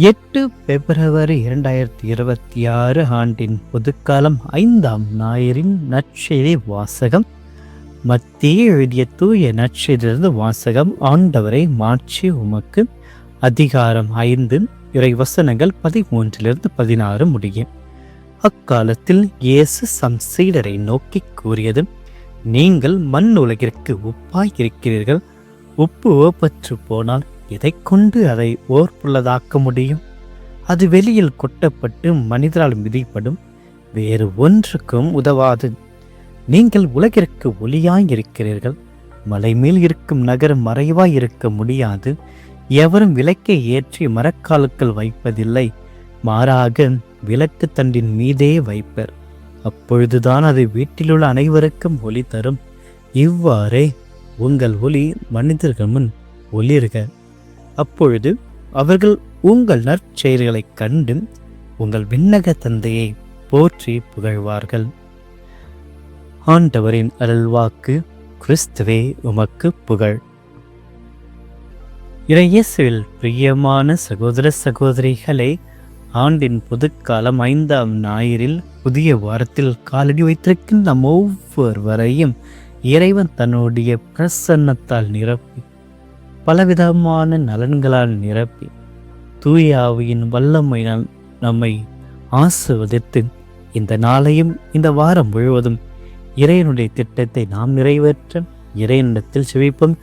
8 பிப்ரவரி 2026 ஆண்டின் பொதுக்காலம் 5ஆம் ஞாயிறின் நற்செய்தி வாசகம். மத்திய எழுதிய தூய நற்செய்தியிலிருந்து வாசகம். ஆண்டவரை மாட்சி உமக்கு. அதிகாரம் 5, இறை வசனங்கள் 13-16 முடியும். அக்காலத்தில் இயேசு தம் சீடரை நோக்கி கூறியது: நீங்கள் மண் உலகிற்கு உப்பாய் இருக்கிறீர்கள். உப்பு ஓப்பற்று போனால் எதை கொண்டு அதை ஓர்ப்புள்ளதாக்க முடியும்? அது வெளியில் கொட்டப்பட்டு மனிதரால் மிதிப்படும், வேறு ஒன்றுக்கும் உதவாது. நீங்கள் உலகிற்கு ஒளியாய் இருக்கிறீர்கள். மலை மேல் இருக்கும் நகரம் மறைவாய் இருக்க முடியாது. எவரும் விளக்கை ஏற்றி மரக்காலுக்குள் வைப்பதில்லை, மாறாக விளக்கு தண்டின் மீதே வைப்பர். அப்பொழுதுதான் அது வீட்டிலுள்ள அனைவருக்கும் ஒளி தரும். இவ்வாறே உங்கள் ஒளி மனிதர்கள் முன் ஒளிர்க. அப்பொழுது அவர்கள் உங்கள் நற்செயல்களைக் கண்டு உங்கள் விண்ணக தந்தையை போற்றி புகழ்வார்கள். ஆண்டவரின் அருள்வாக்கு. கிறிஸ்துவே உமக்கு புகழ். இயேசுவில் பிரியமான சகோதர சகோதரிகளே, ஆண்டின் பொதுக்காலம் 5ஆம் ஞாயிறில் புதிய வாரத்தில் காலடி வைத்திருக்கின்ற நம் ஒவ்வொருவரையும் இறைவன் தன்னுடைய பிரசன்னத்தால் நிரப்பி, பலவிதமான நலன்களால் நிரப்பி, தூய ஆவியின் வல்லமையினால் நம்மை ஆசீர்வதித்து இந்த நாளையும் இந்த வாரம் முழுவதும் இறைவனுடைய திட்டத்தை நாம் நிறைவேற்ற இறைவனிடத்தில் செபிப்போம்.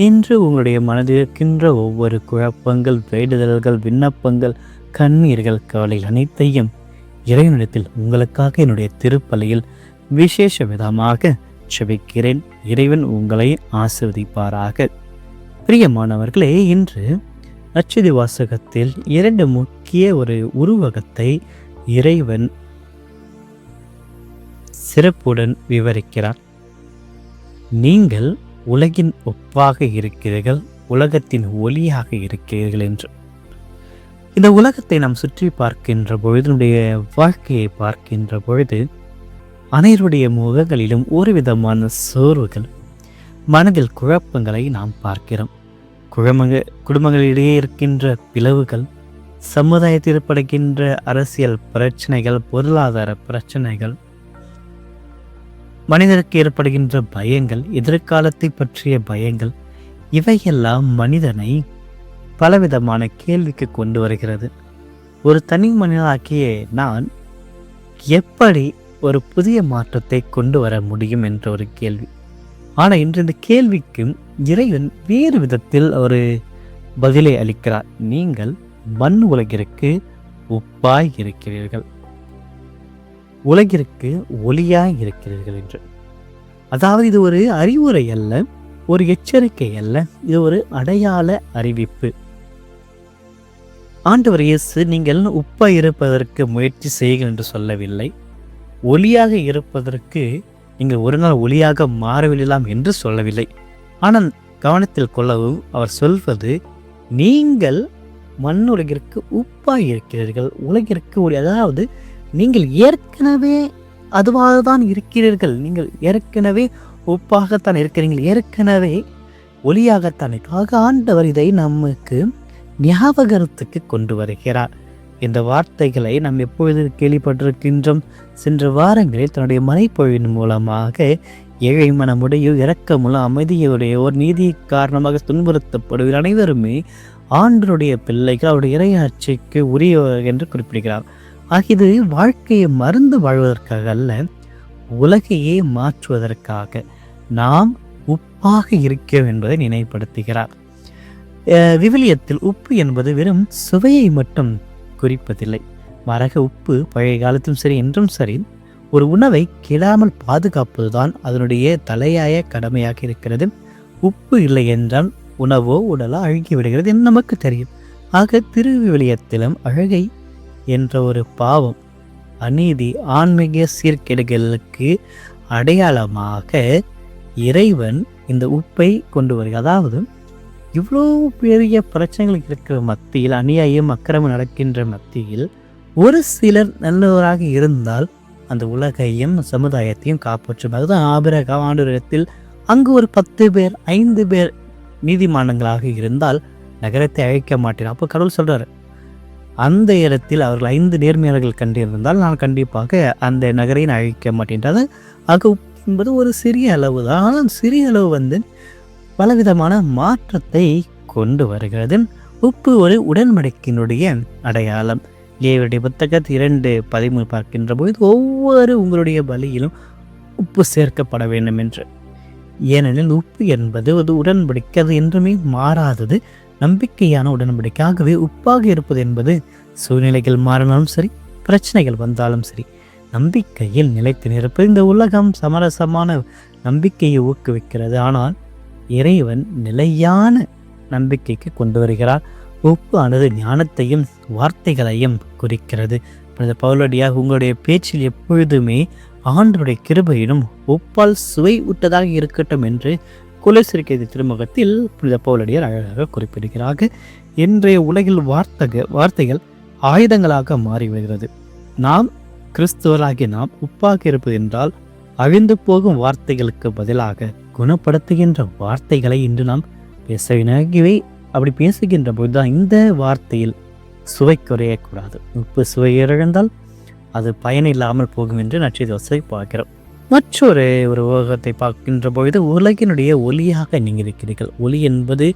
இன்று உங்களுடைய மனதில் இருக்கின்ற ஒவ்வொரு குழப்பங்கள், வேண்டுதல்கள், விண்ணப்பங்கள், கண்ணீர்கள், கவலைகள் அனைத்தையும் இறைவனிடத்தில் உங்களுக்காக என்னுடைய திருப்பலியில் விசேஷ விதமாக செபிக்கிறேன். இறைவன் உங்களை ஆசீர்வதிப்பாராக. பிரியமானவர்களே, இன்று நற்செய்தி வாசகத்தில் 2 முக்கிய உருவகத்தை இறைவன் சிறப்புடன் விவரிக்கிறார். நீங்கள் உலகின் ஒப்பாக இருக்கிறீர்கள், உலகத்தின் ஒளியாக இருக்கிறீர்கள் என்று. இந்த உலகத்தை நாம் சுற்றி பார்க்கின்ற பொழுது, நம்முடைய வாழ்க்கையை பார்க்கின்ற பொழுது, அனைவருடைய முகங்களிலும் ஒரு விதமான சோர்வுகள், மனதில் குழப்பங்களை நாம் பார்க்கிறோம். குடும்பங்களிடையே இருக்கின்ற பிளவுகள், சமுதாயத்தில் ஏற்படுகின்ற அரசியல் பிரச்சனைகள், பொருளாதார பிரச்சனைகள், மனிதருக்கு ஏற்படுகின்ற பயங்கள், எதிர்காலத்தை பற்றிய பயங்கள், இவையெல்லாம் மனிதனை பலவிதமான கேள்விக்கு கொண்டு வருகிறது. ஒரு தனி மனிதனாகிய நான் எப்படி ஒரு புதிய மாற்றத்தை கொண்டு வர முடியும் என்ற ஒரு கேள்வி. ஆனால் இன்று இந்த கேள்விக்கு இறைவன் வேறு விதத்தில் ஒரு பதிலை அளிக்கிறார். நீங்கள் மண் உலகிற்கு உப்பாய் இருக்கிறீர்கள், உலகிற்கு ஒளியாய் இருக்கிறீர்கள் என்று. அதாவது இது ஒரு அறிவுரை அல்ல, ஒரு எச்சரிக்கை அல்ல, இது ஒரு அடையாள அறிவிப்பு. ஆண்டவர் இயேசு நீங்கள் உப்பாய் இருப்பதற்கு முயற்சி செய்யுங்கள் என்று சொல்லவில்லை. ஒளியாக இருப்பதற்கு நீங்கள் ஒரு நாள் ஒளியாக மாறவிடலாம் என்று சொல்லவில்லை. ஆனால் கவனத்தில் கொள்ளவும் அவர் சொல்வது, நீங்கள் மண் உலகிற்கு உப்பாய் இருக்கிறீர்கள், உலகிற்கு ஒளி. அதாவது நீங்கள் ஏற்கனவே அதுவாக தான் இருக்கிறீர்கள், நீங்கள் ஏற்கனவே உப்பாகத்தான் இருக்கிறீர்கள், ஏற்கனவே ஒளியாகத்தான். ஆக ஆண்டவர் இதை நமக்கு ஞாபகத்துக்கு கொண்டு வருகிறார். இந்த வார்த்தைகளை நாம் எப்பொழுது கேள்விப்பட்டிருக்கின்றோம்? சென்ற வாரங்களில் தன்னுடைய மனைப்பொழிவின் மூலமாக ஏழை மனமுடைய, இரக்கமுள்ள, அமைதியுடைய, ஒரு நீதி காரணமாக துன்புறுத்தப்படுகிற அனைவருமே ஆண்டவருடைய பிள்ளைகள், அவருடைய இறையாட்சிக்கு உரியவர் என்று குறிப்பிடுகிறார். ஆக இது வாழ்க்கையை மறந்து வாழ்வதற்காக அல்ல, உலகையே மாற்றுவதற்காக நாம் உப்பாக இருக்கிறோம் என்பதை நினைவுபடுத்துகிறார். விவிலியத்தில் உப்பு என்பது வெறும் சுவையை மட்டும் குறிப்பதில்லை. மரக உப்பு பழைய காலத்தும் சரி, என்றும் சரி, ஒரு உணவை கெடாமல் பாதுகாப்பதுதான் அதனுடைய தலையாய கடமையாக இருக்கிறது. உப்பு இல்லை என்றால் உணவோ உடலோ அழுகிவிடுகிறது என்று நமக்கு தெரியும். ஆக திருவிவிலியத்திலும் அழுகை என்ற ஒரு பாவம், அநீதி, ஆன்மீக சீர்கேடுகளுக்கு அடையாளமாக இறைவன் இந்த உப்பை கொண்டு வருகிறார். அதாவது இவ்வளோ பெரிய பிரச்சனைகள் இருக்கிற மத்தியில், அநியாயம் அக்கிரமம் நடக்கின்ற மத்தியில், ஒரு சிலர் நல்லவராக இருந்தால் அந்த உலகையும் சமுதாயத்தையும் காப்பாற்றும். அதுதான் ஆபிரகாம் ஆண்டவரிடத்தில் அங்கு ஒரு 10 பேர் 5 பேர் நீதிமானங்களாக இருந்தால் நகரத்தை அழைக்க மாட்டேன். அப்போ கடவுள் சொல்றாரு, அந்த இடத்தில் அவர்கள் 5 நேர்மையாளர்கள் கண்டிருந்தால் நான் கண்டிப்பாக அந்த நகரை நான் அழிக்க மாட்டேன். ஆக உப்பு என்பது ஒரு சிறிய அளவு தான். ஆனால் சிறிய அளவு பலவிதமான மாற்றத்தை கொண்டு வருகிறது. உப்பு ஒரு உடன்படிக்கையினுடைய அடையாளம். லேவியருடைய புத்தகத்தில் 2:13 பார்க்கின்ற பொழுது ஒவ்வொரு உங்களுடைய பலியிலும் உப்பு சேர்க்கப்பட வேண்டும் என்று. ஏனெனில் உப்பு என்பது ஒரு உடன்படிக்கை, அது என்றுமே மாறாதது, நம்பிக்கையான உடன்படிக்கை. ஆகவே உப்பாக இருப்பது என்பது சூழ்நிலைகள் மாறினாலும் சரி, பிரச்சனைகள் வந்தாலும் சரி, நம்பிக்கையில் நிலைத்து நிற்பது. இந்த உலகம் சமரசமான நம்பிக்கையை ஊக்குவிக்கிறது, ஆனால் இறைவன் நிலையான நம்பிக்கைக்கு கொண்டு வருகிறார். உப்பு ஆனது ஞானத்தையும் வார்த்தைகளையும் குறிக்கிறது. பவுலடியாக உங்களுடைய பேச்சில் எப்பொழுதுமே ஆண்டவருடைய கிருபையிலும் உப்பால் சுவை விட்டதாக இருக்கட்டும் என்று கொலோசியருக்கு திருமுகத்தில் புனித பவுலடியார் அழகாக குறிப்பிடுகிறார்கள். இன்றைய உலகில் வார்த்தைகள் ஆயுதங்களாக மாறி வருகிறது. நாம் கிறிஸ்துவராகிய நாம் உப்பாக இருப்பது என்றால் அழிந்து போகும் வார்த்தைகளுக்கு பதிலாக குணப்படுத்துகின்ற வார்த்தைகளை இன்று நாம் பேசவினாகவே. அப்படி பேசுகின்ற போதுதான் இந்த வார்த்தையில் சுவை குறையக்கூடாது. உப்பு சுவை இழந்தால் அது பயனில்லாமல் போகும் என்று நற்செய்தி பார்க்கிறோம். மற்றொரு உலகத்தை பார்க்கின்ற பொழுது உலகினுடைய ஒளியாக நீங்கள் இருக்கிறீர்கள். ஒளி என்பது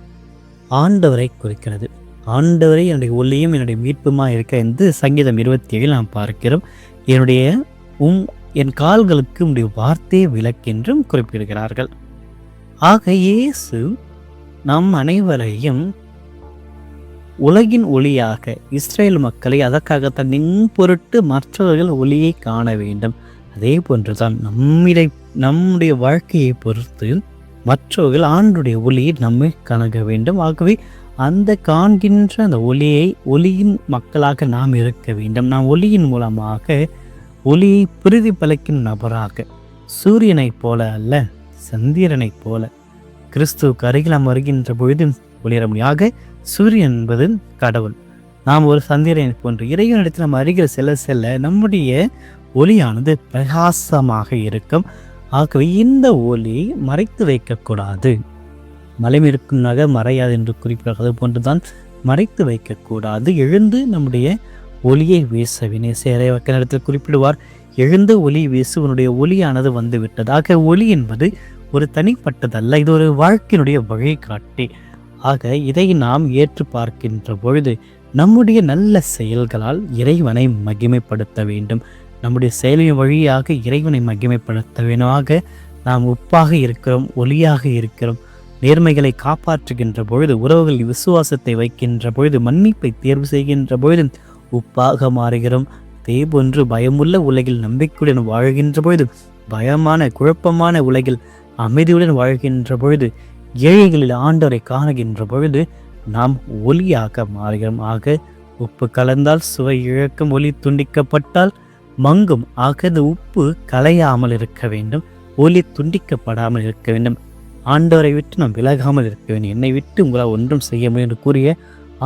ஆண்டவரை குறிக்கிறது. ஆண்டவரை என்னுடைய ஒளியும் என்னுடைய மீட்புமா இருக்க என்று சங்கீதம் 27 நாம் பார்க்கிறோம். என் கால்களுக்கு உடைய வார்த்தையை விளக்கென்றும் குறிப்பிடுகிறார்கள். ஆக இயேசு நம் அனைவரையும் உலகின் ஒளியாக, இஸ்ரேல் மக்களை அதற்காகத்தான் பொருட்டு மற்றவர்கள் ஒளியை காண வேண்டும். அதே போன்றுதான் நம்முடைய வாழ்க்கையை பொறுத்து மற்றவர்கள் ஆண்டுடைய ஒளியை நம்மை காண வேண்டும். ஆகவே அந்த காண்கின்ற அந்த ஒளியின் மக்களாக நாம் இருக்க வேண்டும். நாம் ஒளியின் மூலமாக ஒளியை பிரதிபலிக்கும் நபராக, சூரியனைப் போல அல்ல, சந்திரனைப் போல கிறிஸ்துவுக்கு அருகில் நாம் வருகின்ற பொழுது ஒளிரமணியாக. சூரியன் என்பது கடவுள், நாம் ஒரு சந்திரனை போன்று இறைவனிடத்தில் நம்ம அருகில் செல்ல நம்முடைய ஒளியானது பிரகாசமாக இருக்கும். ஆகவே இந்த ஒளி மறைத்து வைக்கக்கூடாது. மலையும் இருக்கும் நகை மறையாது என்று குறிப்பிடாது போன்றுதான் மறைத்து வைக்கக்கூடாது. எழுந்து நம்முடைய ஒளியை வீசவினை சேரைவக்கனிடத்தில் குறிப்பிடுவார், எழுந்து ஒளி வீசு, உன்னுடைய ஒளியானது வந்து விட்டது. ஆக ஒளி என்பது ஒரு தனிப்பட்டதல்ல, இது ஒரு வாழ்க்கையினுடைய வழிகாட்டி. ஆக இதை நாம் ஏற்று பார்க்கின்ற பொழுது நம்முடைய நல்ல செயல்களால் இறைவனை மகிமைப்படுத்த வேண்டும். நம்முடைய செயலின் வழியாக இறைவனை மகிமைப்படுத்த வேண்டும். ஆக நாம் உப்பாக இருக்கிறோம், ஒளியாக இருக்கிறோம். நேர்மைகளை காப்பாற்றுகின்ற பொழுது, உறவுகளில் விசுவாசத்தை வைக்கின்ற பொழுது, மன்னிப்பை தேர்வு செய்கின்ற பொழுது உப்பாக மாறுகிறோம். தேபொன்று பயமுள்ள உலகில் நம்பிக்கையுடன் வாழ்கின்ற பொழுது, பயமான குழப்பமான உலகில் அமைதியுடன் வாழ்கின்ற பொழுது, ஏழைகளில் ஆண்டவரை காணுகின்ற பொழுது நாம் ஒளியாக மாறுகிறோம். ஆக உப்பு கலந்தால் சுவை இழக்கும், ஒளி துண்டிக்கப்பட்டால் மங்கும். ஆக இந்த உப்பு கலையாமல் இருக்க வேண்டும், ஒளி துண்டிக்கப்படாமல் இருக்க வேண்டும். ஆண்டவரை விட்டு நாம் விலகாமல் இருக்க வேண்டும். என்னை விட்டு உங்களால் ஒன்றும் செய்ய முடியும் என்று கூறிய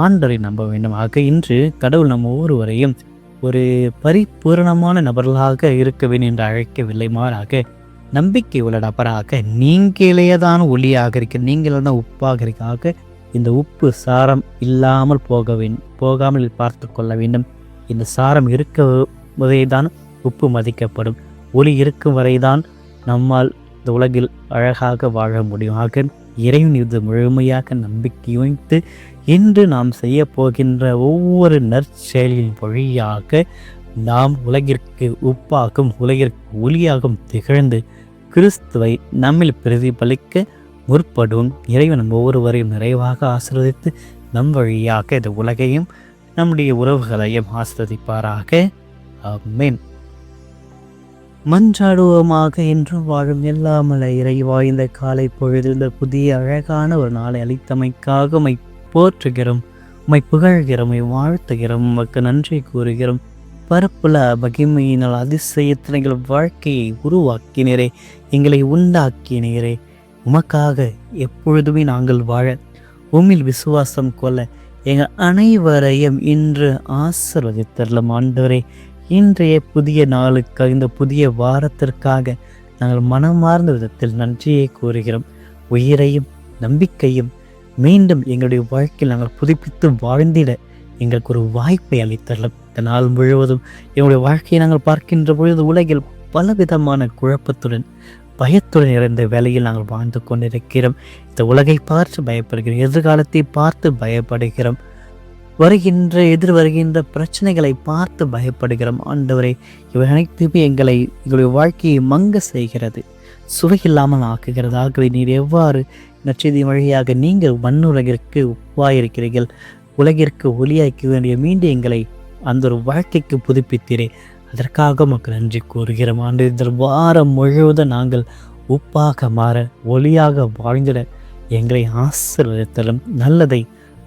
ஆண்டவரை நம்ப வேண்டும். ஆக இன்று கடவுள் நம் ஒவ்வொருவரையும் ஒரு பரிபூரணமான நபர்களாக இருக்க வேண்டும் என்று அழைக்கவில்லை, மாறாக நம்பிக்கை உள்ள நபராக நீங்களேதான் ஒளியாக இருக்க, நீங்களே தான் உப்பாக இருக்காக இந்த உப்பு சாரம் இல்லாமல் போகாமல் பார்த்து கொள்ள வேண்டும். இந்த சாரம் இருக்க தான் உப்பு மதிக்கப்படும். ஒளி இருக்கும் வரைதான் நம்மால் இந்த உலகில் அழகாக வாழ முடியும். ஆக இறைவன் இது முழுமையாக நம்பிக்கை வைத்து இன்று நாம் செய்ய போகின்ற ஒவ்வொரு நற்செயலின் வழியாக நாம் உலகிற்கு உப்பாகும், உலகிற்கு ஒளியாகும் திகழ்ந்து கிறிஸ்துவை நம்மில் பிரதிபலிக்க முற்படும். இறைவன் ஒவ்வொருவரையும் நிறைவாக ஆசீர்வதித்து நம் வழியாக இந்த உலகையும் நம்முடைய உறவுகளையும் ஆசீர்வதிப்பாராக. ஆமென். மன்றாடுவோமாக. என்றும் வாழும் எல்லாமல்ல இறைவா, இந்த காலை பொழுது இந்த புதிய அழகான ஒரு நாளை அளித்தமைக்காக உம்மை போற்றுகிறோம், உம்மை புகழ்கிறோம், உம்மை வாழ்த்துகிறோம், உமக்கு நன்றி கூறுகிறோம். பரப்புல மகிமையினால் அதிசயத்தில் எங்கள் வாழ்க்கையை உருவாக்கினரே, எங்களை உண்டாக்கினரே. உமக்காக எப்பொழுதுமே நாங்கள் வாழ, உம்மில் விசுவாசம் கொள்ள எங்கள் அனைவரையும் இன்று ஆசீர்வதித்தருளும் ஆண்டவரே. இன்றைய புதிய நாளுக்காக, இந்த புதிய வாரத்திற்காக நாங்கள் மனமார்ந்த விதத்தில் நன்றியை கூறுகிறோம். உயிரையும் நம்பிக்கையும் மீண்டும் எங்களுடைய வாழ்க்கையில் நாங்கள் புதுப்பித்து வாழ்ந்திட எங்களுக்கு ஒரு வாய்ப்பை அளித்தரலாம். இந்த நாள் முழுவதும் எங்களுடைய வாழ்க்கையை நாங்கள் பார்க்கின்ற பொழுது உலகில் பலவிதமான குழப்பத்துடன் பயத்துடன் நிறைந்த வேலையில் நாங்கள் வாழ்ந்து கொண்டிருக்கிறோம். இந்த உலகை பார்த்து பயப்படுகிறோம், எதிர்காலத்தை பார்த்து பயப்படுகிறோம், எதிர் வருகின்ற பிரச்சனைகளை பார்த்து பயப்படுகிறோம். ஆண்டவரே, இவை அனைத்துமே எங்களுடைய வாழ்க்கையை மங்க செய்கிறது, சுவையில்லாமல் ஆக்குகிறது. ஆகவே நீர் எவ்வாறு நற்செய்தி வழியாக நீங்கள் மண்ணுலகிற்கு உப்பாயிருக்கிறீர்கள், உலகிற்கு ஒளியாக்க வேண்டிய மீண்டும் எங்களை அந்த ஒரு வாழ்க்கைக்கு புதுப்பித்தீரே, அதற்காக மக்கள் நன்றி கூறுகிறோம். ஆண்டு இந்த வாரம் முழுவதும் நாங்கள் உப்பாக மாற, ஒளியாக வாழ்ந்திட எங்களை ஆசீர்வதித்தலும். நல்லதை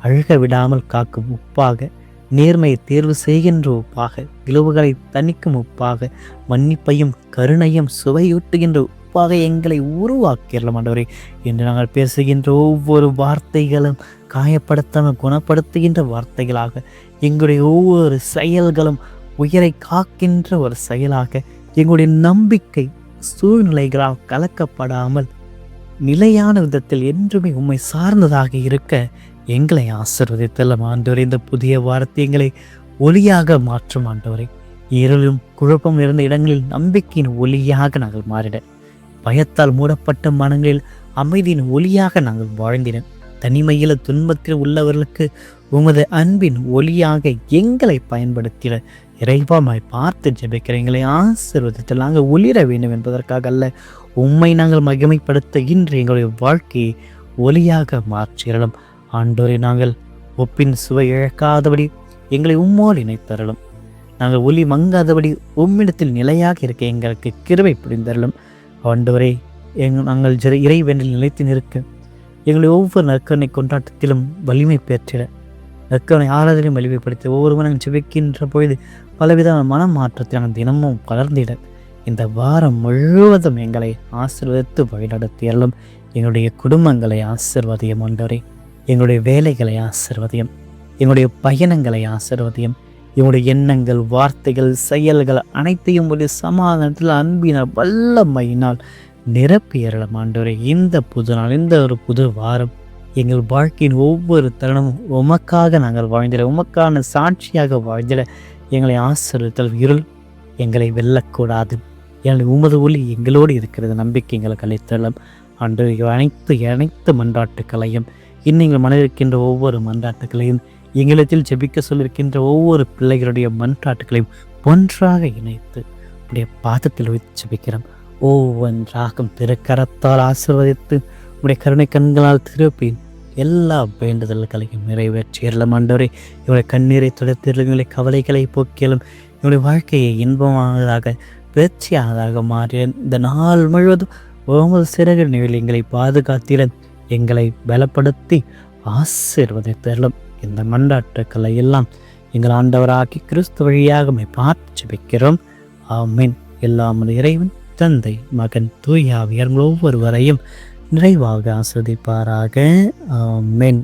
அழுக விடாமல் காக்கும் உப்பாக, நேர்மையை தேர்வு செய்கின்ற உப்பாக, விளைவுகளை தணிக்கும் உப்பாக, மன்னிப்பையும் கருணையும் சுவையூட்டுகின்ற உப்பாக எங்களை உருவாக்கிடலாம். ஆண்டவரே, என்று நாங்கள் பேசுகின்ற ஒவ்வொரு வார்த்தைகளும் காயப்படுத்தாமல் குணப்படுத்துகின்ற வார்த்தைகளாக, எங்களுடைய ஒவ்வொரு செயல்களும் உயிரை காக்கின்ற ஒரு செயலாக, எங்களுடைய நம்பிக்கை சூழ்நிலைகளால் கலக்கப்படாமல் நிலையான விதத்தில் என்றுமே உம்மை சார்ந்ததாக இருக்க எங்களை ஆசீர்வதித்தல்லும். ஆண்டவரே, இந்த புதிய வார்த்தை எங்களை ஒளியாக மாற்றும். ஆண்டவரே, இருளும் குழப்பம் இருந்த இடங்களில் நம்பிக்கையின் ஒளியாக நாங்கள் மாறிட, பயத்தால் மூடப்பட்ட மனங்களில் அமைதியின் ஒளியாக நாங்கள் வாழ்ந்திட, தனிமையில் துன்பத்தில் உள்ளவர்களுக்கு உமது அன்பின் ஒளியாக எங்களை பயன்படுத்திட இறைவாமாய் பார்த்து ஜெபிக்கிற எங்களை ஆசீர்வதித்தல். நாங்கள் ஒளிர வேண்டும் என்பதற்காக அல்ல, உம்மை நாங்கள் மகிமைப்படுத்த இன்று எங்களுடைய வாழ்க்கையை ஒளியாக மாற்றிடலாம். ஆண்டோரை, நாங்கள் ஒப்பின் சுவை இழக்காதபடி எங்களை உம்மோடு இணைத்தரலும். நாங்கள் ஒளி மங்காதபடி உம்மிடத்தில் நிலையாக இருக்க எங்களுக்கு கிருபை புரிந்தரலும். ஆண்டவரே, நாங்கள் இறைவனில் நிலைத்து நிற்க எங்களுடைய ஒவ்வொரு நற்கருணை கொண்டாட்டத்திலும் வலிமை பெற்றிட, நற்கருணை ஆராதனையும் வலிமைப்படுத்தி ஒவ்வொருவரும் நாங்கள் ஜெபிக்கின்ற பொழுது பலவிதமான மனமாற்றத்தை நாங்கள் தினமும் வளர்ந்திட இந்த வாரம் முழுவதும் எங்களை ஆசீர்வதித்து வழிநடத்தியலும். எங்களுடைய குடும்பங்களை ஆசீர்வதியம். ஆண்டவரே, எங்களுடைய வேலைகளை ஆசீர்வதியம், எங்களுடைய பயணங்களை ஆசீர்வதியம், எங்களுடைய எண்ணங்கள், வார்த்தைகள், செயல்கள் அனைத்தையும் ஒரு சமாதானத்தில் அன்பினால் வல்லமையினால் நிரப்பியறலாம். ஆண்டவரே, இந்த புது நாள், இந்த ஒரு புது வாரம் எங்கள் வாழ்க்கையின் ஒவ்வொரு தருணமும் உமக்காக நாங்கள் வாழ்ந்திட, உமக்கான சாட்சியாக வாழ்ந்திட எங்களை ஆசீர்வதித்தல். இருள் எங்களை வெல்லக்கூடாது, எங்களை உமது ஒளி எங்களோடு இருக்கிறது நம்பிக்கை எங்களுக்கு அளித்தரலாம். ஆண்டவரே, அனைத்து மன்றாட்டுக்களையும் இன்னும் எங்கள் மனதிருக்கின்ற ஒவ்வொரு மன்றாட்டுக்களையும் எங்களிடத்தில் ஜெபிக்க சொல்லியிருக்கின்ற ஒவ்வொரு பிள்ளைகளுடைய மன்றாட்டுகளையும் ஒன்றாக இணைத்து உடைய பாதத்தில் வைத்து ஜெபிக்கிறோம். ஒவ்வொன்றாகும் திருக்கரத்தால் ஆசீர்வதித்து உடைய கருணை கண்களால் திருப்பி எல்லா வேண்டுதல்களையும் நிறைவேற்றியறலாம். ஆண்டவரே, இவருடைய கண்ணீரை துடைத்தீரலும், இவருடைய கவலைகளை போக்கியலும், இவருடைய வாழ்க்கையை இன்பமானதாக பேச்சியானதாக மாறிய இந்த நாள் முழுவதும் ஒவ்வொரு சிறகு நிலையில் எங்களை பாதுகாத்திட, எங்களை பலப்படுத்தி ஆசீர்வதித்தரலும். இந்த மன்றாட்டுக்களை எல்லாம் எங்கள் ஆண்டவராகி கிறிஸ்து வழியாக பார்த்து ஜெபிக்கிறோம். ஆமென். எல்லாம் இறைவன் தந்தை, மகன், தூய ஆவியார் ஒவ்வொருவரையும் நிறைவாக ஆஸ்வதிப்பாராக. ஆமென்.